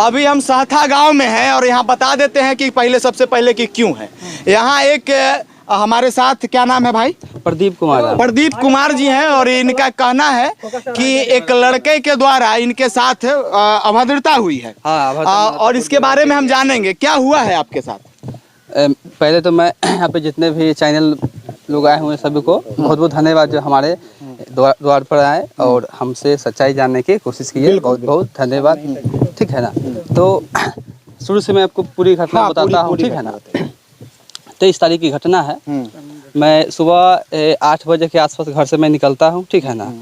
अभी हम सहथा गांव में हैं और यहाँ बता देते हैं कि सबसे पहले कि क्यों है यहाँ। एक हमारे साथ क्या नाम है भाई? प्रदीप कुमार। प्रदीप कुमार जी हैं और इनका कहना है कि एक लड़के के द्वारा इनके साथ अभद्रता हुई है। और इसके बारे में हम जानेंगे क्या हुआ है आपके साथ। पहले तो मैं यहाँ पे जितने भी चैनल लोग आए हुए सभी को बहुत बहुत धन्यवाद, जो हमारे द्वार पर आए और हमसे सच्चाई जानने की कोशिश की है। बहुत बहुत धन्यवाद, ठीक है ना। तो शुरू से मैं आपको पूरी घटना बताता हूँ, ठीक है ना। 23 तारीख की घटना है। मैं सुबह 8 बजे के आसपास घर से मैं निकलता हूँ, ठीक है ना।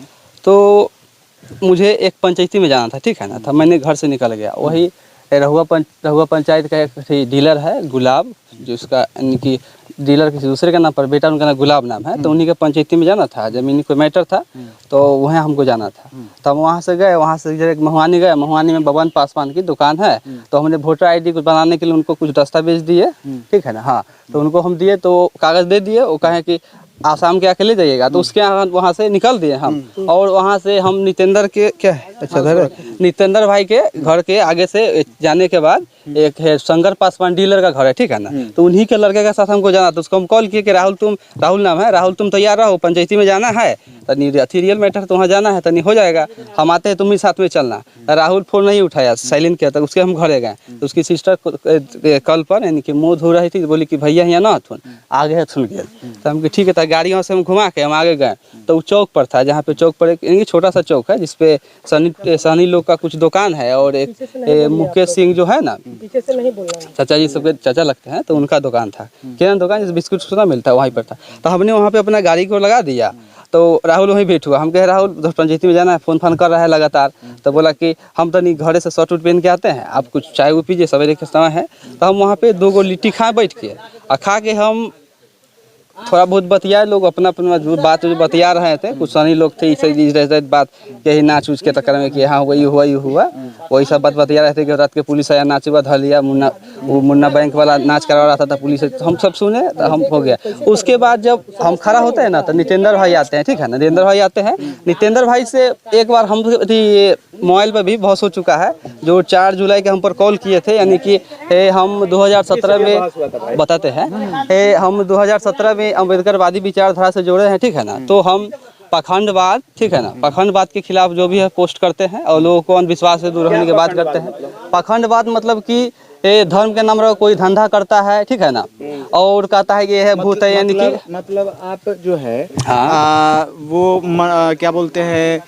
तो मुझे एक पंचायती में जाना था, ठीक है ना। तो मैंने घर से निकल गया। वही रहुआ पंचायत का एक डीलर है गुलाब, जो उसका यानी कि डीलर किसी दूसरे का नाम पर, बेटा उनका नाम गुलाब नाम है। तो उन्हीं के पंचायती में जाना था, जमीनी कोई मैटर था, तो वहाँ हमको जाना था। तब वहाँ से गए, वहाँ से महुआनी गए। महुआनी में बबन पासवान की दुकान है, तो हमने वोटर ID को बनाने के लिए उनको कुछ दस्तावेज दिए, ठीक है ना। हाँ, तो उनको हम दिए, तो कागज़ दे दिए। वो कहें कि आसाम के आके ले जाइएगा, तो उसके वहाँ से निकल दिए हम। और वहाँ से हम नितेंद्र के नितेंद्र भाई के घर के आगे से जाने के बाद एक है शंकर पासवान डीलर का घर है, ठीक है ना। तो उन्हीं के लड़के के साथ हमको जाना। तो उसको हम कॉल किए कि राहुल नाम है, राहुल तुम तैयार रहो, पंचायती में जाना है, तनी रियल मैटर तो वहाँ जाना है, तनी हो जाएगा, हम आते हैं, तुम ही साथ में चलना। राहुल फोन नहीं उठाया, साइलेंट किया। तक उसके हम घरे गए, तो उसकी सिस्टर कल पर यानी कि मुँह धो रही थी, बोली कि भैया यहाँ ना थुन आगे है थुन गया। तो हम ठीक है, गाड़ियों से हम घुमा के हम आगे गए। तो वो चौक पर था, जहाँ पे चौक पर एक छोटा सा चौक है, जिसपे सनी लोग का कुछ दुकान है। और एक मुकेश सिंह जो है ना, चाचा जी सबके चाचा लगते हैं, तो उनका दुकान था, किराना दुकान, जिस बिस्कुट सुना मिलता है, वहीं पर था। तो हमने वहाँ पे अपना गाड़ी को लगा दिया। तो राहुल वहीं बैठ हुआ। हम कहे राहुल पंचायती में जाना है, फोन कर रहा है लगातार। तो बोला कि हम तो नहीं घरे से शर्ट उट पहन के आते हैं, आप कुछ चाय वो पीजिए, सवेरे के समय है। तो हम वहाँ पे 2 लिट्टी खाए बैठ के, और खा के हम थोड़ा बहुत बतियाए, लोग अपना बात बतिया रहे थे। कुछ सनी लोग थे, इस बात यही नाच उच के चक्कर में कि हाँ वही हुआ वही सब बात बतिया रहे थे कि रात के पुलिस आया, नाच हुआ, धर लिया। मुन्ना बैंक वाला नाच करवा रहा था पुलिस, तो हम सब सुने, तो हम हो गया। उसके बाद जब हम खड़ा होते हैं ना, तो नितेंद्र भाई आते हैं, ठीक है ना। नितेंद्र भाई आते हैं, नितेंद्र भाई से एक बार हम मोबाइल पर भी बहुत हो चुका है, जो 4 जुलाई के हम पर कॉल किए थे, यानी कि हम 2017 में बताते हैं, हम 2017 में अम्बेडकरवादी विचारधारा से जुड़े हैं, ठीक है ना। तो हम पाखंडवाद, ठीक है ना, पाखंडवाद के खिलाफ जो भी है पोस्ट करते हैं, और लोगों को अंधविश्वास से दूर रहने की बात करते हैं। पाखंडवाद मतलब कि धर्म के नाम पर कोई धंधा करता है, ठीक है ना, और कहता है कि यह भूत है, यानी कि मतलब आप जो है क्या बोलते हैं,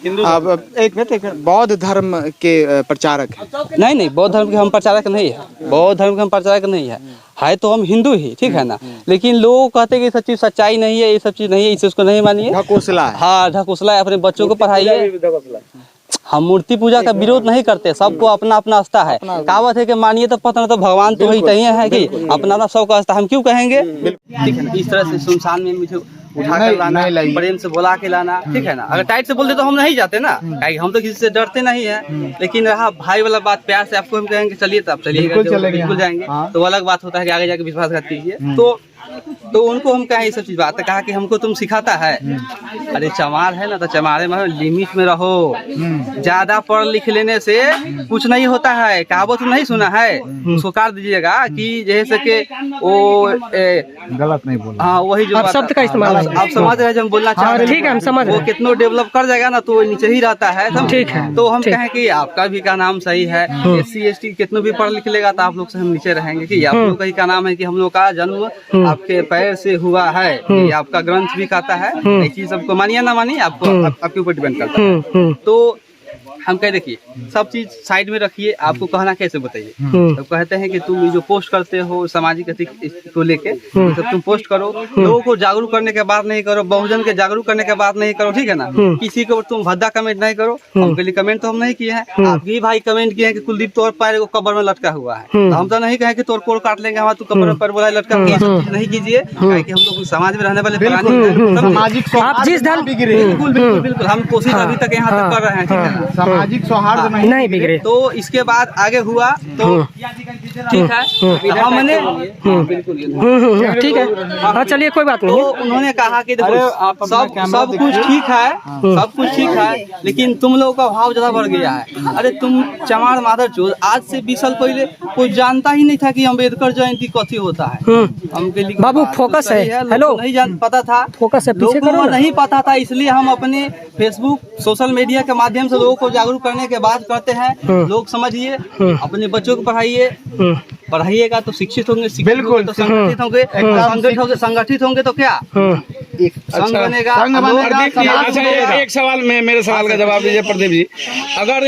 एक मिनट, बौद्ध धर्म के प्रचारक हैं? नहीं, बौद्ध धर्म के हम प्रचारक नहीं है, बौद्ध धर्म के हम प्रचारक नहीं है तो हम हिंदू ही, ठीक है ना। लेकिन लोग कहते हैं कि सब चीज सच्चाई नहीं है, ये सब चीज नहीं है, इस चीज को नहीं मानिए, ढकोसला है। हाँ, ढकोसला है, अपने बच्चों को पढ़ाइए। हम मूर्ति पूजा का विरोध नहीं करते, सबको अपना अपना आस्था है। कहावत है कि मानिए तो पता, तो भगवान तो ही तही है कि अपना अपना सबका आस्था, हम क्यों कहेंगे, ठीक है ना। इस तरह से सुनसान में मुझे उठा कर लाना, प्रेम से बुला के लाना, ठीक है ना। अगर टाइट से बोलते तो हम नहीं जाते ना, हम तो किसी से डरते नहीं है। लेकिन रहा भाई वाला बात, प्यार से आपको हम कहेंगे चलिए, तो आप चलिएगा, बिल्कुल जाएंगे। तो अलग बात होता है कि आगे जाके विश्वासघात कीजिए। तो उनको हम कहें ये सब चीज बात है, कहा कि हमको तुम सिखाता है। अरे चमार है ना, तो चमारे में लिमिट में रहो, ज्यादा पढ़ लिख लेने से कुछ नहीं होता है। कहावत नहीं सुना है, उसको काट दीजिएगा कि जैसे कि वो गलत नहीं बोला। हाँ, वही जो शब्द का इस्तेमाल आप समझ रहे हैं, जब हम बोलना चाह रहे हैं, ठीक है, हम समझ रहे हैं। वो कितना डेवलप कर जाएगा ना, तो नीचे ही रहता है, ठीक है। तो हम कहें कि आपका भी का नाम सही है, SC ST कितना भी पढ़ लिख लेगा, तो आप लोग से हम नीचे रहेंगे कि आप लोग का ही का नाम है, कि हम लोग का जन्म आपके पैर से हुआ है, ये आपका ग्रंथ भी कहता है। ये चीज सबको मानिए ना मानिए, आपको आपके ऊपर डिपेंड करता है। तो हम कह देखिए, सब चीज साइड में रखिए, आपको कहना कैसे बताइए। तो कहते हैं कि तुम जो पोस्ट करते हो सामाजिक एथिक्स को लेके, सब तुम पोस्ट करो, लोगों को जागरूक करने के बाद नहीं करो, बहुजन के जागरूक करने के बाद नहीं करो, ठीक है ना। किसी के ऊपर तुम भद्दा कमेंट नहीं करो। उनके लिए कमेंट तो हम नहीं किए हैं, आपके भाई कमेंट किए हैं कि कुलदीप तोर पैर को कब्र में लटका हुआ है। तो हम तो नहीं कहें कि तोर कोड़ काट लेंगे, हमारा तू कब्र में पैर बोला लटका, नहीं कीजिए, क्योंकि हम लोग समाज में रहने वाले बिल्कुल हम कोशिश अभी तक यहाँ तक कर रहे हैं, ठीक है ना। सामाजिक सौहार्द नहीं बिगड़े। तो इसके बाद आगे हुआ, तो ठीक है। हमने ठीक है। हाँ चलिए कोई बात तो नहीं। उन्होंने कहा कि देखो सब कुछ ठीक है, सब कुछ ठीक है, लेकिन तुम लोगों का भाव ज्यादा बढ़ गया है। अरे तुम चमार माधर चोर, आज से 20 साल पहले कोई जानता ही नहीं था कि अम्बेडकर जयंती कथी होता है। हमके लिए बाबू फोकस है, हेलो नहीं जान पता था, फोकस है, पीछे लोगों करो को ना। नहीं पता था, इसलिए हम अपने फेसबुक सोशल मीडिया के माध्यम से लोगों को जागरूक करने के बाद करते हैं। लोग समझिए, अपने बच्चों को पढ़ाइए, पढ़ाइएगा तो शिक्षित होंगे, बिल्कुल, तो संगठित होंगे, संगठित होंगे तो क्या संघ बनेगा, संघ बनेगा, अच्छा एक सवाल में मेरे सवाल का जवाब दीजिए प्रदीप जी। अगर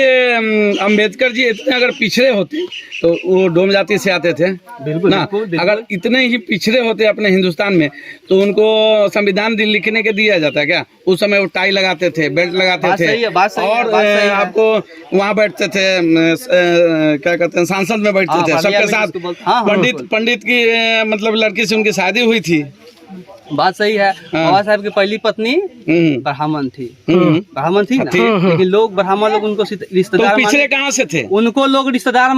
अम्बेडकर जी इतने अगर पिछड़े होते तो वो डोम जाति से आते थे बिल्कुल ना, अगर इतने ही पिछड़े होते अपने हिंदुस्तान में तो उनको संविधान लिखने के दिया जाता क्या? उस समय वो टाई लगाते थे, बेल्ट लगाते थे, और आपको वहाँ बैठते थे, क्या कहते हैं, सांसद में बैठते थे सबके साथ। पंडित की मतलब लड़की से उनकी शादी हुई थी। बात सही है। बाबा साहब की पहली पत्नी ब्राह्मण थी, ब्राह्मण थी ना, लेकिन लोग ब्राह्मण लोग उनको रिश्तेदार तो पिछड़े कहाँ से थे? उनको लोग रिश्तेदार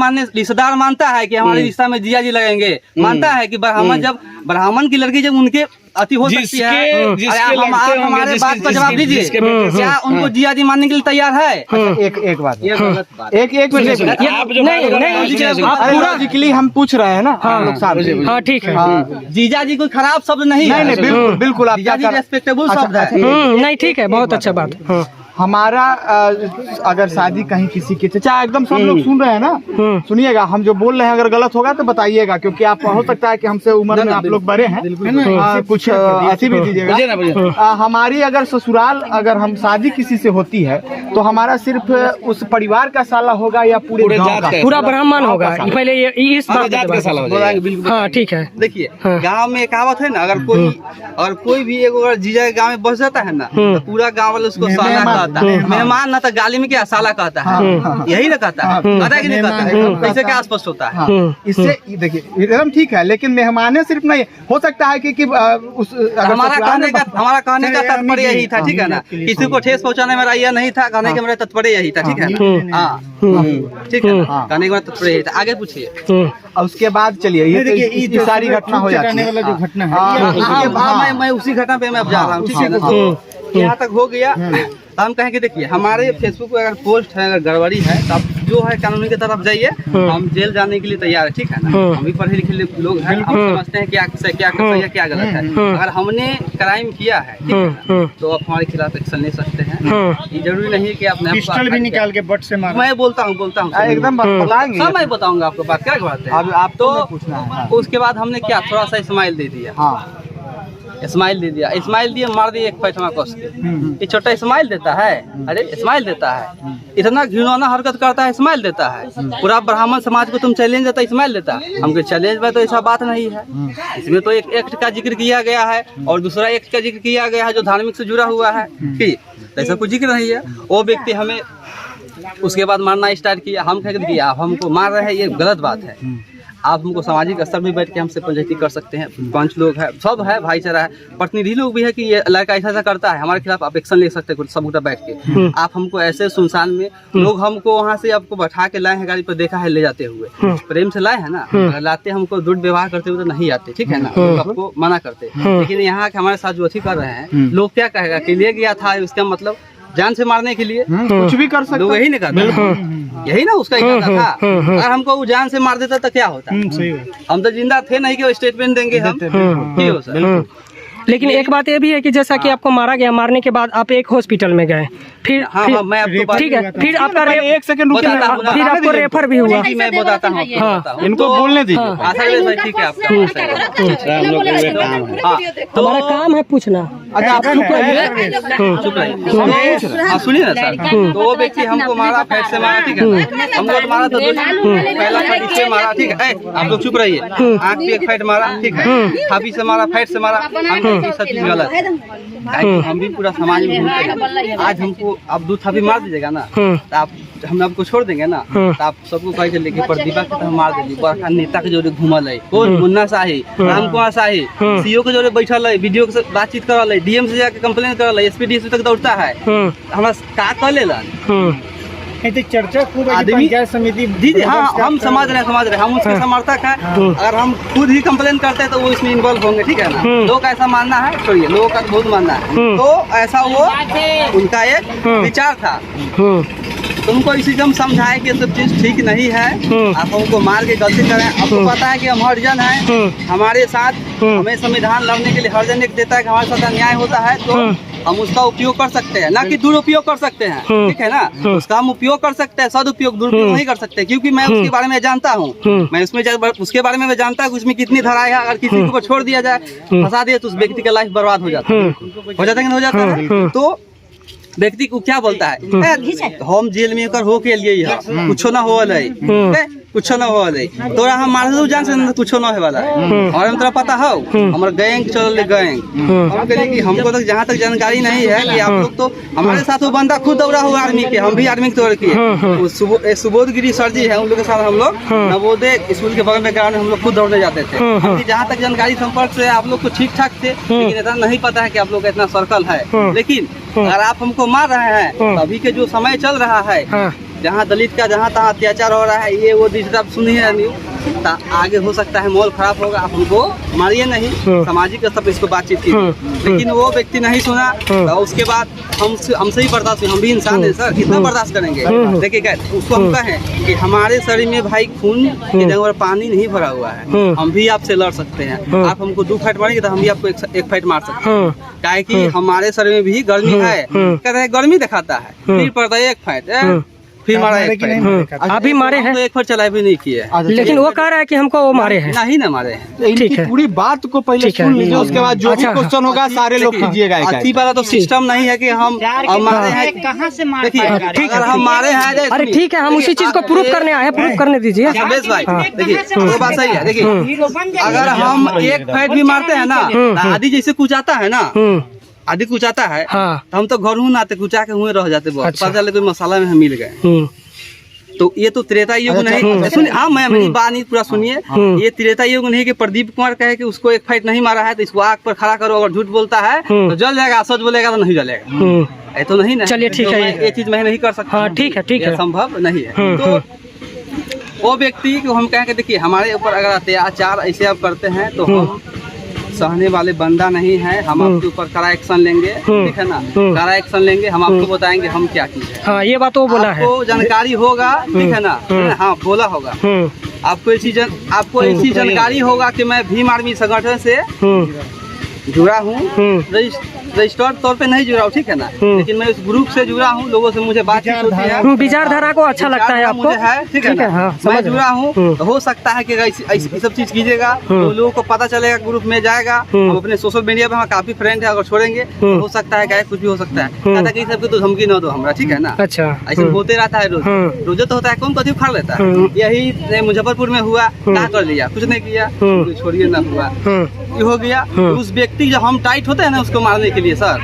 मानता है कि हमारे रिश्ता में जिया जी लगेंगे, मानता है कि ब्राह्मण जब ब्राह्मण की लड़की जब उनके अति हो सकती है। अरे हमारे बात का जवाब दीजिए, क्या उनको जिया जी मानने के लिए तैयार है? एक बात, एक मिनट, आप पूरा जिकली हम पूछ रहे हैं ना हम लोग साथ। हाँ ठीक है। जीजा जी कोई खराब शब्द नहीं है, नहीं बिल्कुल बिल्कुल, आप जीजा जी रेस्पेक्टेबल शब्द है। नहीं ठीक है, बहुत अच्छा बात। हाँ हमारा अगर शादी कहीं किसी की, चाचा एकदम सब लोग सुन रहे हैं ना, सुनिएगा, हम जो बोल रहे हैं अगर गलत होगा तो बताइएगा, क्योंकि आप हो सकता है कि हमसे उम्र में आप लोग बड़े हैं, कुछ ऐसी भी दीजिएगा। हमारी अगर ससुराल अगर हम शादी किसी से होती है तो हमारा सिर्फ उस परिवार का साला होगा या पूरे गांव का? पूरा ब्राह्मण होगा पहले, ये इस बात बिल्कुल हाँ ठीक है। देखिए गांव में कहावत है ना, अगर कोई भी एक अगर जीजा के गांव में बस जाता है ना, तो पूरा गांव वाले उसको साला कहता है। मेहमान ना तो गाली में क्या साला कहता है, यही ना कहता है, कहता है कि नहीं कहता है? कैसे क्या स्पष्ट होता है? इससे देखिए एकदम ठीक है, लेकिन मेहमाने सिर्फ नहीं हो सकता है कि हमारा कहने का तात्पर्य यही था, ठीक है ना, किसी को ठेस पहुंचाने में यह नहीं था, कहने का मेरा तात्पर्य यही था, ठीक है ना। हाँ ठीक है, कहने का तात्पर्य यही था। आगे पूछिए। उसके बाद चलिए, ये सारी घटना हो जाती है, जो घटना है मैं उसी घटना पे मैं अब जा रहा हूँ, ठीक है ना। यहाँ तक हो गया, हम कहेंगे देखिए हमारे फेसबुक पे अगर पोस्ट है, अगर गड़बड़ी है तो आप जो है कानूनी की तरफ जाइए, हम जेल जाने के लिए तैयार है, ठीक है ना। हम भी पढ़े लिखे लोग हैं, हम समझते हैं क्या सही है क्या गलत है। अगर हमने क्राइम किया है, ठीक है ना, तो आप हमारे खिलाफ एक्शन ले सकते हैं। ये जरूरी नहीं है कि आपने पिस्टल भी निकाल के बट से मारा। मैं बोलता हूँ एकदम बताएंगे, सब मैं बताऊंगा आपको बात, क्या बात है। अब आप तो पूछना है। उसके बाद हमने क्या थोड़ा सा स्माइल दे दिया, हाँ स्माइल दे दिया, स्माइल दिए, मार दिए एक पैठमा कस के। ये छोटा स्माइल देता है, अरे स्माइल देता है, इतना घिनौना हरकत करता है, स्माइल देता है। पूरा ब्राह्मण समाज को तुम चैलेंज देता है, स्माइल देता है। हमको चैलेंज में तो ऐसा बात नहीं है, इसमें तो एक एक्ट का जिक्र किया गया है और दूसरा एक्ट का जिक्र किया गया है जो धार्मिक से जुड़ा हुआ है, ठीक, ऐसा कुछ जिक्र नहीं है। वो व्यक्ति हमें उसके बाद मारना स्टार्ट किया, हम कह दिया आप हमको मार रहे हैं, ये गलत बात है। आप हमको सामाजिक स्तर भी बैठ के हमसे पंचायती कर सकते हैं, 5 लोग हैं, सब है, भाईचारा है, प्रतिनिधि लोग भी है कि ये लड़का ऐसा करता है, हमारे खिलाफ आप एक्शन ले सकते हैं, सब बैठ के। आप हमको ऐसे सुनसान में लोग हमको वहाँ से आपको बैठा के लाए हैं, गाड़ी पर देखा है ले जाते हुए, प्रेम से लाए हैं ना, अगर लाते हमको दुर्व्यवहार करते हुए तो नहीं आते, ठीक है ना, आपको मना करते। लेकिन यहाँ के हमारे साथ जो अथी कर रहे हैं, लोग क्या कहेगा कि ले गया था, उसका मतलब जान से मारने के लिए कुछ भी कर सकते, लोग यही नहीं करते, यही ना उसका इरादा था। अगर हमको वो जान से मार देता तो क्या होता, हम तो जिंदा थे नहीं कि स्टेटमेंट देंगे हम, ठीक हो सर। लेकिन एक बात ये भी है कि जैसा कि आपको मारा गया, मारने के बाद आप एक हॉस्पिटल में गए, फिर मैं आपको ठीक है, फिर आपका एक सेकंड फिर आपको रेफर भी हुआ। मैं बताता हूँ, इनको बोलने दीजिए। भाई ठीक है आपका, हमारा काम है पूछना। अच्छा आप चुप रहिए, सुनिए ना सर। तो वो व्यक्ति हमको मारा, फैट से मारा, ठीक है, हमको तो मारा तो पहला फैट से मारा, ठीक है, आप लोग चुप रहिए। आँख पे एक फैट मारा, ठीक है, खापी से मारा, फैट से मारा, सब चीज गलत है। हम भी पूरा समाज में घूमते हैं, आज हमको आप दूध थापी मार दीजिएगा ना, तो आप हम आपको छोड़ देंगे ना, तो आप सबको कह चलिए कि प्रतिभा के तो मार देंगे। बड़का नेता के जोरे घूमल है, कौन, मुन्ना शाही, राम कुमार शाही, सीओ के जोरे बैठल है, वीडियो से बातचीत करल है, डीएम से जाके कंप्लेन करल है, एसपी डीएसपी तक दौड़ता है, हमारा का कर लेलन, तो चर्चा खूब है कि आदमी- पंचायत समिति दीदी हाँ हम समझ रहे हैं हम उसके समर्थक हैं। अगर हम खुद ही कंप्लेन करते हैं तो वो इसमें इन्वॉल्व होंगे, ठीक है ना। लोगों का ऐसा मानना है, छोड़िए, लोगों का बहुत मानना है, तो ऐसा वो उनका एक विचार था। तो उनको इसी हम समझाएं कि ये सब चीज ठीक नहीं है, आप हमको मार के गलती करें। आपको पता है कि हम हरिजन हैं, हमारे साथ हमें संविधान लड़ने के लिए हरिजन एक देता है कि हमारे साथ अन्याय होता है, तो हम उसका उपयोग कर सकते हैं, ना कि दुरुपयोग कर सकते हैं, ठीक है ना। उसका हम उपयोग कर सकते हैं, सदुपयोग दुरुपयोग नहीं कर सकते, क्योंकि मैं उसके बारे में जानता हूँ। मैं उसके बारे में जानता हूँ कि उसमें कितनी धाराएं हैं। अगर किसी के ऊपर छोड़ दिया जाए, फंसा दिया, तो उस व्यक्ति का लाइफ बर्बाद हो जाता है, हो जाता है कि नहीं हो जाता है। तो व्यक्ति को क्या बोलता है, हम जेल में हो के लिए कुछ ना हो कुछ ना हो तोरा हम मार जान से कुछ ना हो वाला है। और हम तोरा पता हो हमारा गैंग चल गैंग, हम कहें कि हमको तक जहाँ तक जानकारी नहीं है कि आप लोग, तो हमारे साथ वो बंदा खुद दौड़ा हुआ आर्मी के, हम भी आर्मी के तौर की सुबोध गिरी सर जी है, उन लोग के साथ हम लोग नवोदय स्कूल के बगल में ग्राउंड हम लोग खुद दौड़ने जाते थे। जहाँ तक जानकारी संपर्क से आप लोग को ठीक ठाक थे, लेकिन इतना नहीं पता है कि आप लोग का इतना सर्कल है। लेकिन अगर आप हमको मार रहे हैं, तो अभी के जो समय चल रहा है, जहाँ दलित का जहाँ तहाँ अत्याचार हो रहा है, ये वो आप सुनिए न्यूज़, आगे हो सकता है माहौल खराब होगा। आप हमको मारिए नहीं, सामाजिक स्तर पर इसको बातचीत की, लेकिन वो व्यक्ति नहीं सुना। तो उसके बाद हमसे ही बर्दाश्त, हम भी इंसान है सर, कितना बर्दाश्त करेंगे। देखिए उसको हम कहें कि हमारे शरीर में भाई खून की जगह पर पानी नहीं भरा हुआ है, हम भी आपसे लड़ सकते हैं। आप हमको 2 फाइट मारेंगे तो हम भी आपको एक फाइट मार सकते हैं, क्या कि हमारे शरीर में भी गर्मी है। कहते हैं गर्मी दिखाता है, फिर पड़ता है 1 फाइट, फिर मारा 1 फाइट। अभी मारे हैं, तो 1 फाइट चला भी नहीं किए, लेकिन वो कह रहा है कि हमको वो मारे हैं। नहीं ना मारे हैं। तो इनकी पूरी बात को पहले सुन लीजिए, उसके बाद जो भी क्वेश्चन होगा सारे लोग कीजिएगा। अच्छी बात तो सिस्टम नहीं है कि हम मारे हैं, कहाँ से मार देखिए अगर हम मारे हैं, अरे ठीक है, हम उसी चीज को प्रूफ करने आए हैं, प्रूफ करने दीजिए। बेस भाई देखिए वो बात सही है। देखिए अगर हम 1 फाइट भी मारते हैं ना, आदि जैसे कुचाता है ना, आदि कुचाता है, तो हम तो घर हूँ नाते कुचा के हुए रह जाते, बहुत पता चले कोई मसाला में हम मिल गए। तो ये तो त्रेता युग नहीं, सुनिए हाँ मैं मेरी बात नहीं पूरा सुनिए, ये त्रेता युग नहीं कि प्रदीप कुमार कहे कि उसको 1 फाइट नहीं मारा है तो इसको आग पर खड़ा करो, अगर झूठ बोलता है तो जल जाएगा, सच बोलेगा तो नहीं जलेगा। ये तो नहीं ना, चलिए ठीक है, ये चीज मैं नहीं कर सकता। हाँ ठीक है, संभव नहीं है। तो वो व्यक्ति को हम कहें कि देखिए हमारे ऊपर अगर अत्याचार ऐसे आप करते हैं तो हम सहने वाले बंदा नहीं है, हम आपके ऊपर कड़ा एक्शन लेंगे, ठीक है ना, कड़ा एक्शन लेंगे, हम आपको बताएंगे हम क्या किए। हाँ ये बात वो बोला है, आपको जानकारी होगा, ठीक है ना, हाँ बोला होगा, आपको ऐसी जानकारी होगा कि मैं भीम आर्मी संगठन से जुड़ा हूँ, रजिस्टर्ड तौर पे नहीं जुड़ा हूँ, ठीक है ना, लेकिन मैं उस ग्रुप से जुड़ा हूँ, लोगों से मुझे बातचीत होती है, विचारधारा को अच्छा लगता है आपको, है ठीक है ना, मैं जुड़ा हूँ। तो हो सकता है कि ऐसी सब चीज कीजिएगा तो लोगों को पता चलेगा, ग्रुप में जाएगा, हम अपने सोशल मीडिया पे काफी फ्रेंड है, अगर छोड़ेंगे तो हो सकता है कुछ भी हो सकता है, कहता कि सबके तो धमकी न दो हमरा, ठीक है ना। अच्छा ऐसे होते रहता है, रोज तो होता है, कौन कभी उखाड़ लेता है। यही मुजफ्फरपुर में हुआ, क्या कर लिया, कुछ नहीं किया, छोड़िए ना हुआ, ये हो गया। उस व्यक्ति जब हम टाइट होते हैं ना उसको मारने के लिए सर,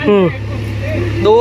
तो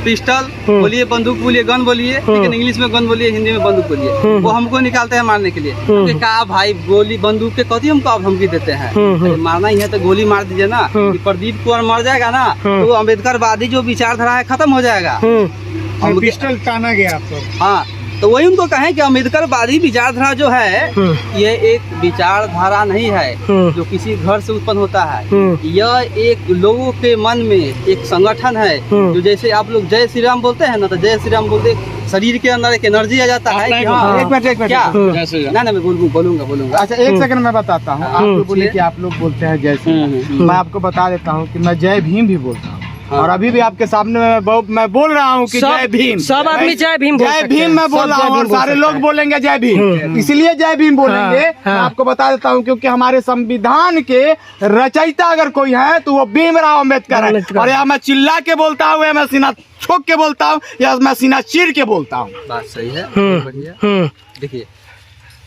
पिस्टल बोलिए, बंदूक बोलिए, गन बोलिए, ठीक है, इंग्लिश में गन बोलिए, हिंदी में बंदूक बोलिए, वो हमको निकालते हैं मारने के लिए। कहा भाई गोली बंदूक के कथी हमको आप धमकी देते हैं, मारना ही है तो गोली मार दीजिए ना। प्रदीप कुमार मर जाएगा ना तो अम्बेडकरवादी जो विचारधारा है खत्म हो जाएगा, पिस्टल ताना गया आपको। हाँ तो वही उनको कहें कि अम्बेडकरवादी विचारधारा जो है ये एक विचारधारा नहीं है जो किसी घर से उत्पन्न होता है, यह एक लोगों के मन में एक संगठन है। जो जैसे आप लोग जय श्री राम बोलते हैं ना, तो जय श्री राम बोलते शरीर के अंदर एक एनर्जी आ जाता है कि हाँ, एक मिनट क्या ना मैं बोलूंगा। अच्छा 1 सेकंड मैं बताता हूँ। आप लोग बोले कि आप लोग बोलते हैं जय श्री राम, मैं आपको बता देता हूँ कि मैं जय भीम भी बोलता हूँ। और अभी भी आपके सामने मैं बोल रहा हूँ कि जय भीम, सब आदमी जय भीम मैं बोल रहा हूँ, और सारे लोग बोलेंगे जय भीम, इसलिए जय भीम बोलेंगे। मैं आपको बता देता हूँ क्योंकि हमारे संविधान के रचयिता अगर कोई है तो वो भीमराव अम्बेडकर है। और या मैं चिल्ला के बोलता हूँ, या मैं सीना ठोक के बोलता हूँ, या मैं सीना चीर के बोलता हूँ। बात सही है, बढ़िया। देखिए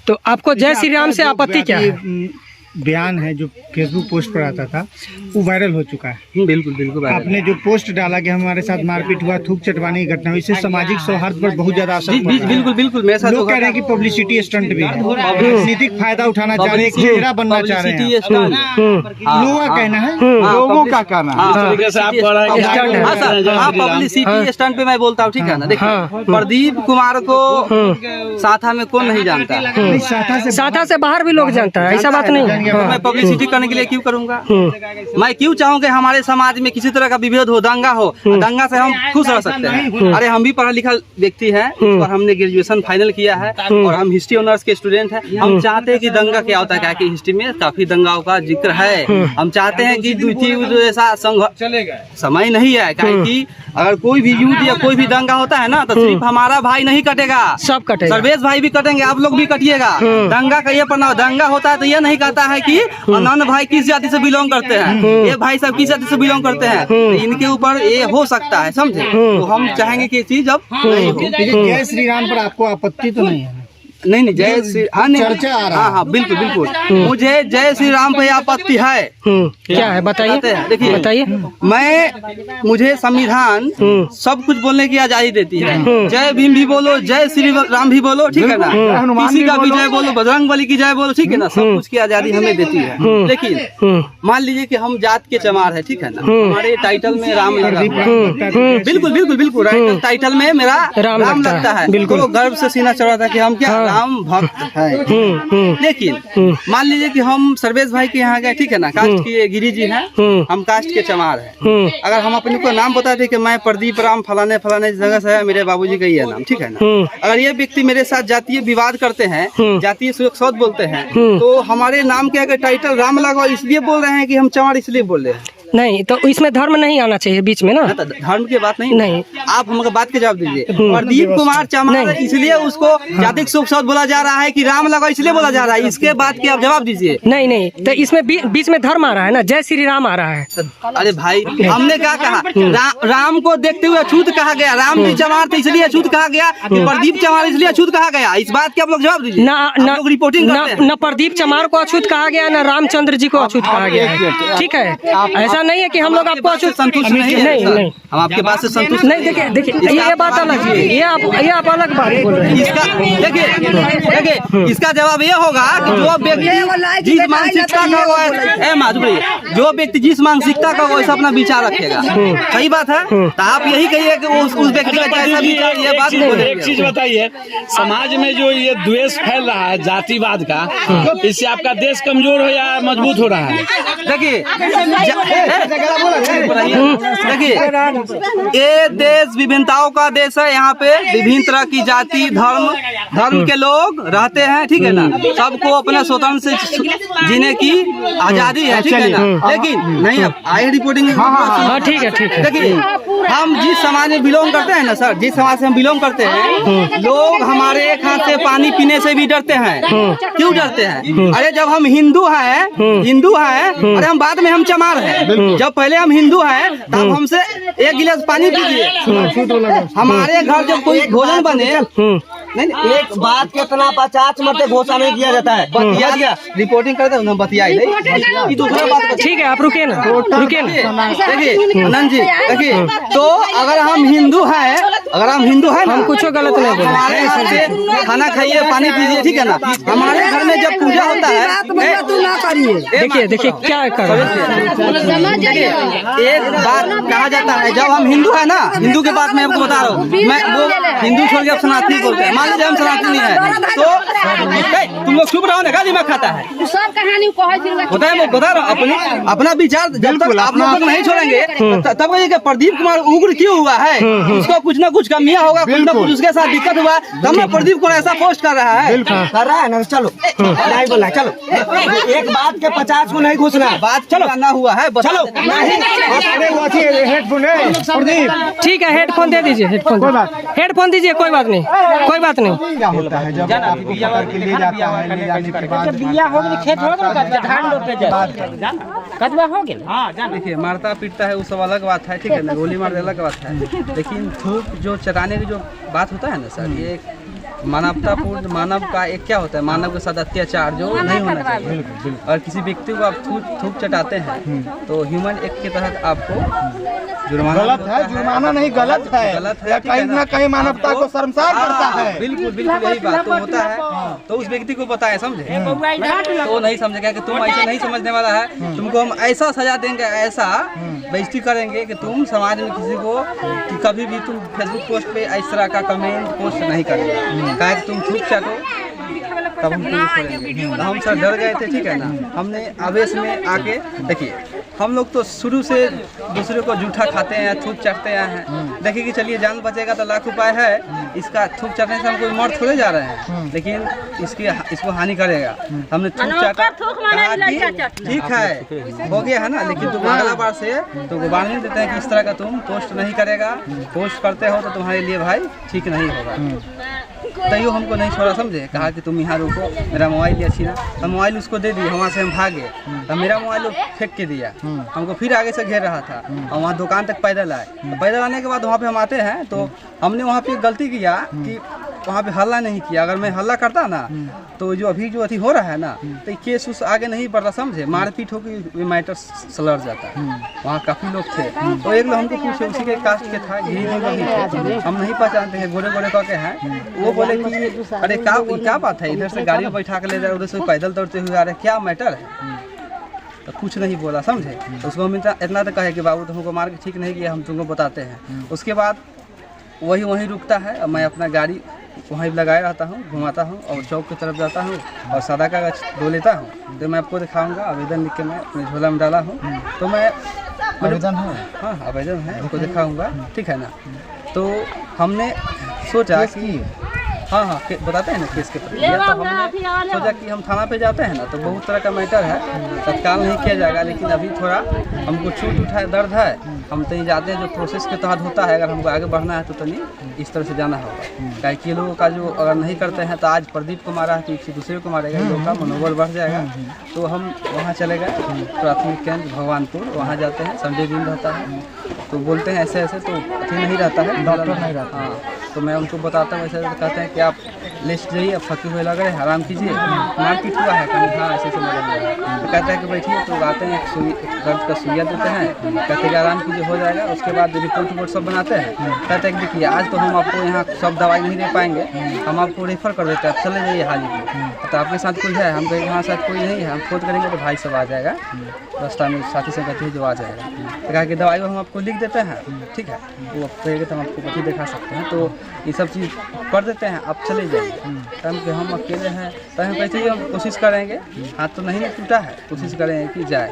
तो आपको जय श्री राम से आपत्ति क्या है? बयान है जो फेसबुक पोस्ट पर आता था वो वायरल हो चुका है। बिल्कुल बिल्कुल आपने जो पोस्ट डाला कि हमारे साथ मारपीट हुआ, थूक चटवाने की घटना हुई, इससे सामाजिक सौहार्द पर बहुत ज्यादा असर पड़ रहा है। बिल्कुल बिल्कुल मेरे साथ लोग कह रहे हैं कि पब्लिसिटी स्टंट भी है, राजनीतिक फायदा उठाना चाह रहे हैं, चेहरा बनना चाह रहे हैं। लोगों का कहना है, लोगों का कहना है। पब्लिसिटी स्टंट पे मैं बोलता हूँ, ठीक है ना। देखिए प्रदीप कुमार को साथा में कौन नहीं जानता, साथा से बाहर भी लोग जानता है, ऐसा बात नहीं है। तो मैं पब्लिसिटी करने के लिए क्यों करूंगा? मैं क्यों चाहूँ कि हमारे समाज में किसी तरह का विभेद हो, दंगा हो, दंगा से हम खुश रह सकते हैं। अरे हम भी पढ़ा लिखा व्यक्ति हैं और हमने ग्रेजुएशन फाइनल किया है और हम हिस्ट्री ऑनर्स के स्टूडेंट हैं। हम चाहते हैं कि दंगा क्या होता है, क्या कि हिस्ट्री में काफी दंगाओं का जिक्र है। हम चाहते हैं कि द्वितीय युद्ध जैसा समय नहीं है, क्या कि अगर कोई भी युद्ध या कोई भी दंगा होता है ना तो सिर्फ हमारा भाई नहीं कटेगा, सब कटेगा। सर्वेश भाई भी कटेंगे, आप लोग भी कटिएगा। दंगा का ये प्रणाम, दंगा होता है तो ये नहीं कहता है कि अनंत भाई किस जाति से बिलोंग करते हैं, ये भाई सब किस जाति से बिलोंग करते हैं, तो इनके ऊपर ये हो सकता है, समझे। तो हम चाहेंगे कि ये चीज अब नहीं हो। जय श्री राम पर आपको आपत्ति तो नहीं है? नहीं जय श्री चर्चा आ रहा है। हाँ बिल्कुल बिल्कुल, मुझे जय श्री राम पे आपत्ति है। क्या है बताइए, देखिए बताइए। मुझे संविधान सब कुछ बोलने की आजादी देती है। जय भीम भी बोलो, जय श्री राम भी बोलो, ठीक है ना, किसी का भी जय बोलो, बजरंग बली की जय बोलो, ठीक है ना, सब कुछ की आजादी हमें देती है। लेकिन मान लीजिए कि हम जात के चमार है, ठीक है ना, हमारे टाइटल में राम लगा हुआ है। बिल्कुल बिल्कुल बिल्कुल, टाइटल में मेरा राम लगता है, तो गर्व से सीना चढ़ा था कि हम क्या राम भक्त है। लेकिन मान लीजिए कि हम सर्वेश भाई के यहाँ गए, ठीक है ना, कास्ट की गिरी जी हैं, हम कास्ट के चमार हैं। अगर हम अपने को नाम बताते कि मैं प्रदीप राम फलाने फलाने जगह से है, मेरे बाबूजी का ये नाम, ठीक है ना, अगर ये व्यक्ति मेरे साथ जातीय विवाद करते हैं, जातीय सुरक्षा बोलते हैं, तो हमारे नाम के अगर टाइटल राम लगा इसलिए बोल रहे हैं कि हम चमार इसलिए बोल रहे हैं। नहीं तो इसमें धर्म नहीं आना चाहिए बीच में ना। धर्म की बात नहीं, नहीं आप हमको बात के जवाब दीजिए। प्रदीप कुमार चमार इसलिए उसको जातिक सुख सौध बोला जा रहा है कि राम लगा इसलिए बोला जा रहा है, इसके बात के आप जवाब दीजिए। नहीं नहीं, तो इसमें बीच में धर्म आ रहा है ना, जय श्री राम आ रहा है। अरे भाई हमने क्या कहा, राम को देखते हुए अछूत कहा गया, राम जी चमार थे इसलिए अछूत कहा गया, कि प्रदीप चमार इसलिए अछूत कहा गया, इस बात के आप लोग जवाब दीजिए। रिपोर्टिंग न प्रदीप चमार को अछूत कहा गया, न रामचंद्र जी को अछूत कहा गया, ठीक है। ऐसा नहीं है कि हम लोग आपको संतुष्ट नहीं है, नहीं हम आपके बात से संतुष्ट नहीं। देखिए ये बात अलग है, ये आप अलग बात बोल रहे हैं। इसका देखिए इसका जवाब ये होगा कि जो व्यक्ति जिस मानसिकता का जो व्यक्ति जिस मानसिकता का वो ऐसा अपना विचार रखेगा, सही बात है। तो आप यही कहिए कि उस व्यक्ति का जैसा विचार, ये बात एक चीज बताइए, समाज में जो ये द्वेष फैल रहा है जातिवाद का, इससे आपका देश कमजोर हो या मजबूत हो रहा है? देखिए ये देश विभिन्नताओं का देश है, यहाँ पे विभिन्न तरह की जाति धर्म के लोग रहते हैं, ठीक है ना, सबको अपने स्वतंत्र से जीने की आजादी है, ठीक है ना। लेकिन नहीं, अब आई रिपोर्टिंग, ठीक है ठीक है। देखिए हम जिस समाज में बिलोंग करते हैं ना सर, जिस समाज से हम बिलोंग करते हैं, लोग हमारे एक हाथ से पानी पीने से भी डरते हैं। क्यों डरते हैं? अरे जब हम हिंदू हैं, अरे हम बाद में हम चमार हैं, जब पहले हम हिंदू हैं तब हमसे एक गिलास पानी पीजिए। हमारे घर जब कोई भोजन बने, नहीं एक बात के इतना 50 मरते घोषणा नहीं किया जाता है, बतिया गया रिपोर्टिंग करते हैं, बतियाई नहीं, दूसरा बात। ठीक है आप रुके ना। देखिए आनंद जी, देखिए तो अगर हम हिंदू हैं, हम कुछ गलत नहीं बोले, हमारे घर से खाना खाइए, पानी पीजिए, ठीक है ना। हमारे घर में जब पूजा होता है, देखिए क्या कर एक बात कहा जाता है, जब हम हिंदू है ना, हिंदू के बात मैं आपको बता रहा हूँ, मैं वो हिंदू छोड़ के अब सनातनी बोलते हैं। मान लीजिए हम सनातनी है, तो तुम लोग चुप रहो ना, दिमाग खाता है, सब कहानी होता है, मैं बता रहा हूँ अपना विचार। जब तक आप लोग नहीं छोड़ेंगे तब कहिए प्रदीप कुमार उग्र क्यों हुआ है, उसको कुछ ना कुछ कमियां होगा, कुछ ना कुछ उसके साथ दिक्कत हुआ, तब मैं प्रदीप कुमार ऐसा पोस्ट कर रहा है ना। चलो नहीं बोलना, चलो एक बात के 50 को नहीं घुसना, बात चलो ना हुआ है, चलो ठीक है। हेडफोन दे दीजिए, हेडफोन दीजिए, कोई बात नहीं, कोई बात नहीं। क्या होता है जब आपको पकड़ के ले जाता है, ले जाने के बाद देखिए मारता पीटता है वो सब अलग बात है, ठीक है ना, गोली मार अलग बात है, लेकिन थूक जो चटाने की जो बात होता है ना सर, ये मानवतापूर्ण मानव का एक क्या होता है, मानव के साथ अत्याचार जो नहीं होना चाहिए। और किसी व्यक्ति को आप थूक चटाते हैं तो ह्यूमन एक्ट के तहत आपको जुर्माना गलत है, जुर्माना नहीं गलत है, गलत है, या ठीक है कहीं ना कहीं मानवता को शर्मसार करता है। बिल्कुल बिल्कुल यही बात तो होता है। तो उस व्यक्ति को पता है, समझे, तो नहीं समझेगा कि तुम ऐसा नहीं समझने वाला है, तुमको हम ऐसा सजा देंगे, ऐसा बेइज्जती करेंगे कि तुम समाज में किसी को कि कभी भी तुम फेसबुक पोस्ट पे इस तरह का कमेंट पोस्ट नहीं करेंगे। कहा कि तुम छूट चाटो तब हम पुलिस करेंगे। तो हम सर डर गए थे, ठीक है ना। हमने आवेश में आके देखिए, हम लोग तो शुरू से दूसरे को जूठा खाते हैं, थूक चाटते हैं। देखिए कि चलिए जान बचेगा तो लाख उपाय है, इसका थूक चाटने से हम कोई मर थोड़े जा रहे हैं, लेकिन इसको हानि करेगा। हमने थूक चाटा, कहा कि ठीक है हो गया है ना, लेकिन तुम अगला बार से तो वार्निंग देते हैं कि इस तरह का तुम पोस्ट नहीं करेगा, पोस्ट करते हो तो तुम्हारे लिए भाई ठीक नहीं होगा। तैयो हमको नहीं छोड़ा, समझे, कहा कि तुम यहाँ रुको, मेरा मोबाइल लिया छीना। हम मोबाइल उसको दे दिए, वहाँ से हम भागे, तब मेरा मोबाइल फेंक के दिया। हमको फिर आगे से घेर रहा था और वहाँ दुकान तक पैदल आए। तो पैदल आने के बाद वहाँ पे हम आते हैं तो हमने वहाँ पे गलती किया कि वहाँ पे हल्ला नहीं किया। अगर मैं हल्ला करता ना तो जो अभी हो रहा है ना, तो केस उस आगे नहीं बढ़ता, समझे, मारपीट हो कि मैटर सलट जाता। वहाँ काफ़ी लोग थे, तो एक लोग हमको पूछे उसी के कास्ट के था, यही थे, हम नहीं पहचानते हैं, गोरे गोरे कह के हैं। वो बोले कि अरे क्या बात है, इधर से गाड़ी में बैठा के ले जाए, उधर से पैदल दौड़ते हुए आ रहे, क्या मैटर है। तो कुछ नहीं बोला, समझे। तो उसको हम इतना तो कहे कि बाबू तुमको मार के ठीक नहीं किया, हम तुमको बताते हैं। उसके बाद वहीं रुकता है, मैं अपना गाड़ी वहीं लगाए रहता हूँ, घुमाता हूँ और चौक की तरफ जाता हूँ और सादा कागज दो लेता हूँ। तो मैं आपको दिखाऊंगा, आवेदन लिख के मैं अपने झोला में डाला हूँ। तो मैं आवेदन है, हाँ आवेदन है, आपको दिखाऊंगा, ठीक है ना। तो हमने सोचा कि हाँ बताते हैं ना केस के प्रक्रिया। तो हमने सोचा कि हम थाना पे जाते हैं ना तो बहुत तरह का मैटर है, तत्काल नहीं किया जाएगा, लेकिन अभी थोड़ा हमको छूट उठा दर्द है, हम कहीं जाते हैं जो प्रोसेस के तहत होता है। अगर हमको आगे बढ़ना है तो नहीं इस तरह से जाना होगा, क्या कि लोगों का जो अगर नहीं करते हैं तो आज प्रदीप को मारा है तो किसी दूसरे को मारेगा, लोगों का मनोबल बढ़ जाएगा। तो हम वहाँ चले गए प्राथमिक केंद्र भगवानपुर, वहाँ जाते हैं, संडे दिन रहता है। तो बोलते हैं ऐसे ऐसे, तो ठीक नहीं रहता है, डॉक्टर नहीं रहता। हाँ, तो मैं उनको बताता हूँ, ऐसे कहते हैं कि आप लिस्ट जाइए, अब थके हुए लग रहे हैं, आराम कीजिए, मारपीट हुआ है कहीं, हाँ ऐसे लग रहा है। तो कहते हैं कि बैठिए, तो आते हैं, एक दर्द का सुइया देते हैं, कहते हैं कि आराम कीजिए, हो जाएगा। उसके बाद रिपोर्ट सब बनाते हैं, कहते हैं कि देखिए आज तो हम आपको यहाँ सब दवाई नहीं दे पाएंगे, हम आपको रेफर कर देते हैं, आप चले जाइए हाजीपुर। तो आपके साथ कोई है, हम कहेंगे हाँ साथ कोई नहीं है, हम खोज करेंगे तो भाई सब आ जाएगा, रास्ता में साथी से कहते हैं जो आ जाएगा। तो कहा कि दवाई हम आपको लिख देते हैं, ठीक है, वो आप कहेंगे तो हम आपको बच्ची दिखा सकते हैं। तो ये सब चीज़ कर देते हैं, आप चले जाइए। टाइम के हम अकेले हैं तो हम कैसे ही हम कोशिश करेंगे, हाथ तो नहीं टूटा है, कोशिश करेंगे कि जाए,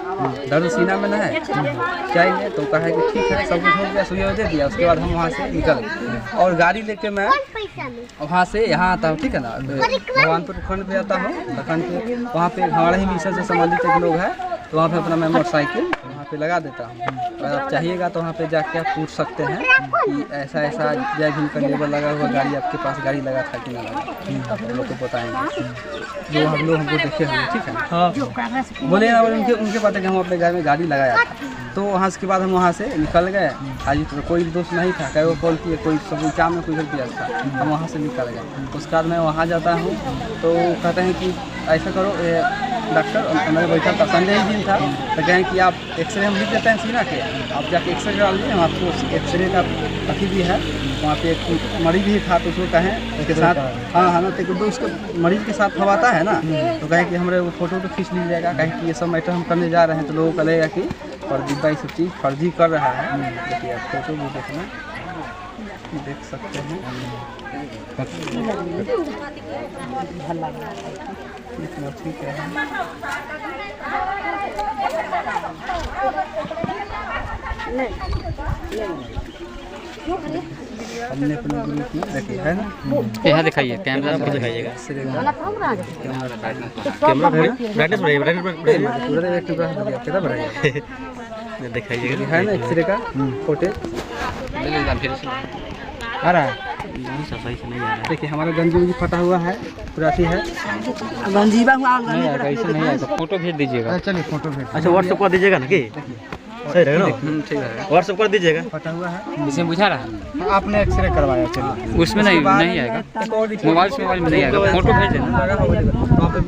दर्द सीना में न है, जाएंगे। तो कहा कि ठीक है, सब कुछ हो गया, सुइया दे दिया। उसके बाद हम वहाँ से निकल गए और गाड़ी लेके मैं वहाँ से यहाँ आता हूँ, ठीक है ना, भगवानपुर खंड पे आता हूँ। खंड पे वहाँ पे हमारे ही मिशन से संबंधित एक लोग हैं, तो वहाँ पे अपना मैं मोटरसाइकिल वहाँ पे लगा देता हूँ। अगर आप चाहिएगा तो वहाँ पे जाके आप पूछ सकते हैं कि ऐसा ऐसा जय भीम का लेबल लगा हुआ गाड़ी आपके पास गाड़ी लगा था कि ना लगा, हम लोग को बताएंगे जो हम लोग हमको देखे हुए, ठीक है। हाँ बोले ना, उनके पता कि हम अपने घर में गाड़ी लगाया था। तो वहाँ के बाद हम वहाँ से निकल गए। आज तो कोई दोस्त नहीं था, कई वो कॉल किए, कोई सब काम में कोई हेल्प किया था, हम वहाँ से निकल गए। उसके बाद मैं वहाँ जाता हूँ तो कहते हैं कि ऐसा करो, डॉक्टर मेरे बैठा था, संडे ही दिन था, तो कहें कि आप एक्सरे हम लिख देते हैं सीना के, आप जाके एक्सरे करा लीजिए। हम आपको एक्सरे का अथी भी है, वहाँ पे एक मरीज भी था, तो उसको कहें उसके साथ हाँ ना, तो उसके मरीज के साथ हवाता है ना, तो कहें कि हमारे वो फोटो तो खींच लीजिएगा, कहें कि ये सब मैटर हम करने जा रहे हैं। तो लोगों को लगेगा कि प्रदीप भाई सब चीज़ फर्जी कर रहा है। देखिए आप फोटो भी देखना, देख सकते हैं, इतना ठीक है। हमने अपने ग्रुप में देखिए है ना, यहाँ दिखाइए, कैमरा में दिखाइएगा, कैमरा ब्राइटनेस बढ़ाइए, पूरा एक टुकड़ा हो गया, कितना बढ़ाइए दिखाइएगा, है ना एक्सरे का फोटेज आ रहा है। सफाई से नहीं आ रहा है। देखिए हमारा गंजी उंजी फटा हुआ है, पूरा ही है, नहीं आएगा, ऐसे नहीं आएगा, फोटो भेज दीजिएगा। चलिए फोटो भेज, अच्छा व्हाट्सएप कर दीजिएगा ना कि सही रहेगा ना? ठीक है। व्हाट्सएप कर दीजिएगा। फटा हुआ है, इसमें बुझा रहा है, आपने एक्सरे करवाया, चलिए उसमें नहीं आएगा, मोबाइल में नहीं आएगा, फोटो भेज देना। वहाँ पे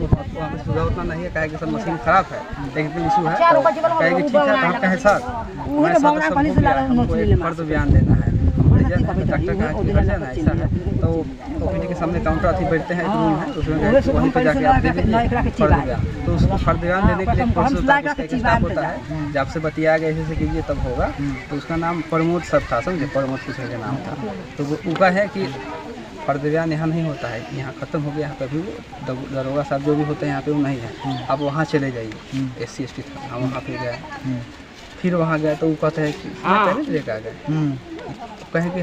सुविधा उतना नहीं है, कहे कि सर मशीन खराब है, टेक्निकल इशू है, तो कहे कि ठीक है, तो हम कहें सर हमारे साथ सब हो गया, हमको एक फर्द बयान देना है, डॉक्टर कहा कि अर्जन है, ऐसा है, तो ओपीडी के सामने काउंटर अथी बैठते हैं, एक रूम है, उसमें गए तो वहीं पे जाके आप दे दीजिए फर्द बयान। तो उसको फर्द बयान देने के लिए एक स्टाफ होता है, जब से बतिया गया ऐसे कीजिए तब होगा। तो उसका नाम प्रमोद सर था, समझे, प्रमोद कुछ का नाम था। तो वो उनका है कि फर्द बयान यहाँ नहीं होता है, यहाँ ख़त्म हो गया, यहाँ पर भी दरोगा साहब जो भी होते हैं यहाँ पे वो नहीं है, आप वहाँ चले जाइए, SC ST था, हम वहाँ पे गए, फिर वहाँ गए तो वो कहते हैं कि पहले लेकर आ गए, कहें कि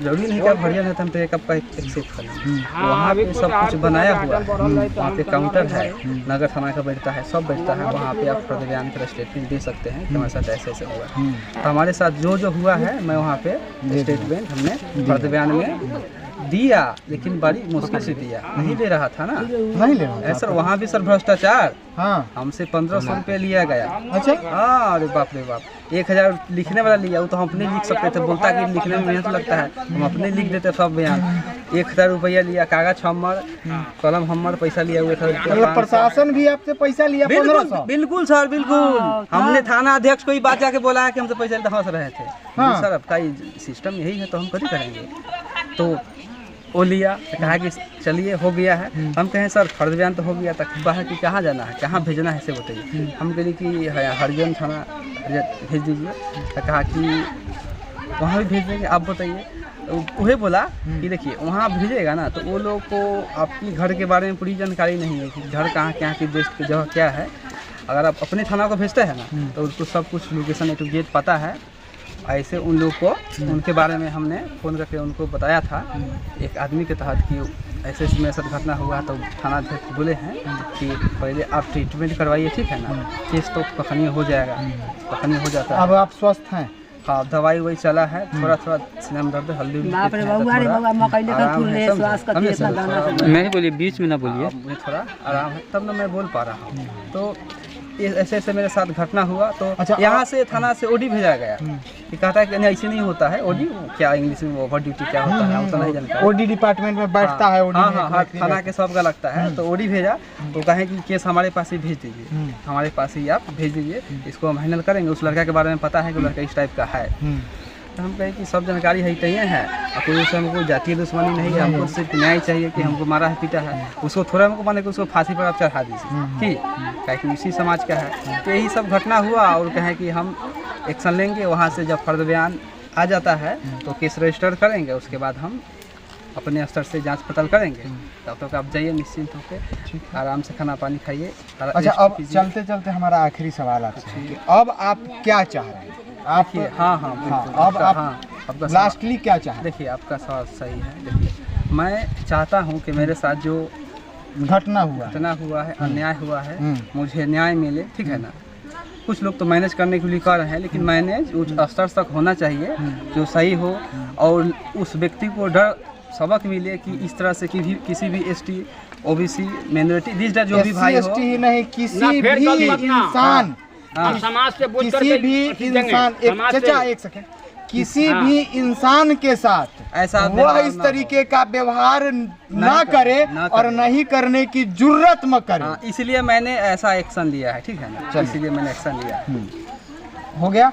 जरूरी नहीं कि आप हरियाणा है तो हम तो एक आपका एक्सेप्ट करें। वहाँ पे सब कुछ बनाया हुआ है, वहाँ पे काउंटर है, नगर थाना का बैठता है, सब बैठता है, वहाँ पे आप फर्द बयान का स्टेटमेंट दे सकते हैं कि हमारे साथ ऐसे ऐसे हुआ। तो हमारे साथ जो हुआ है, मैं वहाँ पे स्टेटमेंट हमने फर्द बयान में दिया, लेकिन बड़ी मुश्किल से दिया, नहीं ले रहा था ना, नहीं ले रहा सर वहाँ भी सर भ्रष्टाचार, हाँ, हमसे 1500 रुपये लिया गया। अच्छा, हाँ, अरे बाप रे बाप, 1000 लिखने वाला लिया, वो तो हम अपने लिख सकते थे, बोलता कि लिखने में मेहनत लगता है, हम अपने लिख देते सब बयान। 1000 रुपया लिया, कागज हमर, कलम हमर, पैसा लिया हुआ था। मतलब प्रशासन भी आपसे पैसा लिया 1500? बिल्कुल सर, बिल्कुल। हमने थाना अध्यक्ष को ही बात जाके बोला है कि हमसे पैसा लेते, हंस रहे थे। हाँ। सर आपका सिस्टम यही है तो हम कभी करेंगे, तो वो लिया, कहा कि चलिए हो गया है। हम कहें सर फर्द बयान तो हो गया, तक बाहर कि कहाँ जाना है, कहाँ भेजना है, से बताइए। हम कहें कि हरिजन थाना भेज दीजिए, तो कहा कि वहाँ भी भेज देंगे, आप बताइए। वही बोला कि देखिए वहाँ भेजेगा ना तो वो लोग को आपकी घर के बारे में पूरी जानकारी नहीं है कि घर कहाँ क्या की देश की जगह क्या है। अगर आप अपने थाना को भेजते हैं ना तो उसको सब कुछ लोकेशन A to Z पता है। ऐसे उन लोग को उनके बारे में हमने फ़ोन करके उनको बताया था एक आदमी के तहत कि ऐसे मेरे साथ घटना हुआ, तो थाना अध्यक्ष बोले हैं कि पहले आप ट्रीटमेंट करवाइए, ठीक है ना, केस तो कखनी हो जाएगा, कखनी हो जाता है। अब आप स्वस्थ हैं? हाँ, दवाई वही चला है, थोड़ा सीने में दर्द, हल्दी मैं ही बोलिए, बीच में ना बोलिए, मुझे थोड़ा आराम है तब ना मैं बोल पा रहा हूँ। तो ऐसे ऐसे मेरे साथ घटना हुआ, तो अच्छा, यहाँ से थाना से OD भेजा गया कि कहता है कि नहीं ऐसे नहीं होता है, OD क्या इंग्लिश में ओवर ड्यूटी क्या होता है वो तो नहीं जानता। OD डिपार्टमेंट में बैठता है, OD हाँ में हाँ, थाना के सबका लगता है, तो OD भेजा, तो कहे कि केस हमारे पास ही भेज दीजिए, हमारे पास ही आप भेज दीजिए, इसको हम हैंडल करेंगे। उस लड़का के बारे में पता है कि लड़का इस टाइप का है, तो हम कहें कि सब जानकारी है ही है, और कोई उससे हमको जातीय दुश्मनी नहीं है, हमको सिर्फ न्याय चाहिए कि हमको मारा है पीटा है, उसको थोड़ा हमको माने कि उसको फांसी पर आप चढ़ा दीजिए, ठीक, कहे कि इसी समाज का है। तो यही सब घटना हुआ, और कहें कि हम एक्शन लेंगे, वहाँ से जब फर्द बयान आ जाता है तो केस रजिस्टर करेंगे, उसके बाद हम अपने स्तर से जांच पड़ताल करेंगे। तब तक आप जाइए निश्चिंत होकर, आराम से खाना पानी खाइए। अच्छा, अब चलते चलते हमारा आखिरी सवाल आपसे है कि अब आप क्या चाह रहे हैं? आप हाँ बिल्कुल, अब आप आपका लास्टली क्या चाहें? देखिए आपका सवाल सही है। देखिए मैं चाहता हूँ कि मेरे साथ जो घटना हुआ है, अन्याय हुआ है, मुझे न्याय मिले, ठीक है ना। कुछ लोग तो मैनेज करने के लिए कर रहे हैं, लेकिन मैनेज उस स्तर तक होना चाहिए जो सही हो, और उस व्यक्ति को डर सबक मिले कि इस तरह से किसी भी ST OBC माइनॉरिटी दिस जो भी भाई हो, SC ही नहीं, किसी भी इंसान, समाज से किसी भी इंसान, एक सेकंड, किसी भी इंसान के साथ ऐसा वह इस तरीके का व्यवहार ना करे और नहीं करने की जुर्रत मत करे। इसलिए मैंने ऐसा एक्शन लिया है, ठीक है ना, इसलिए मैंने एक्शन लिया। हो गया।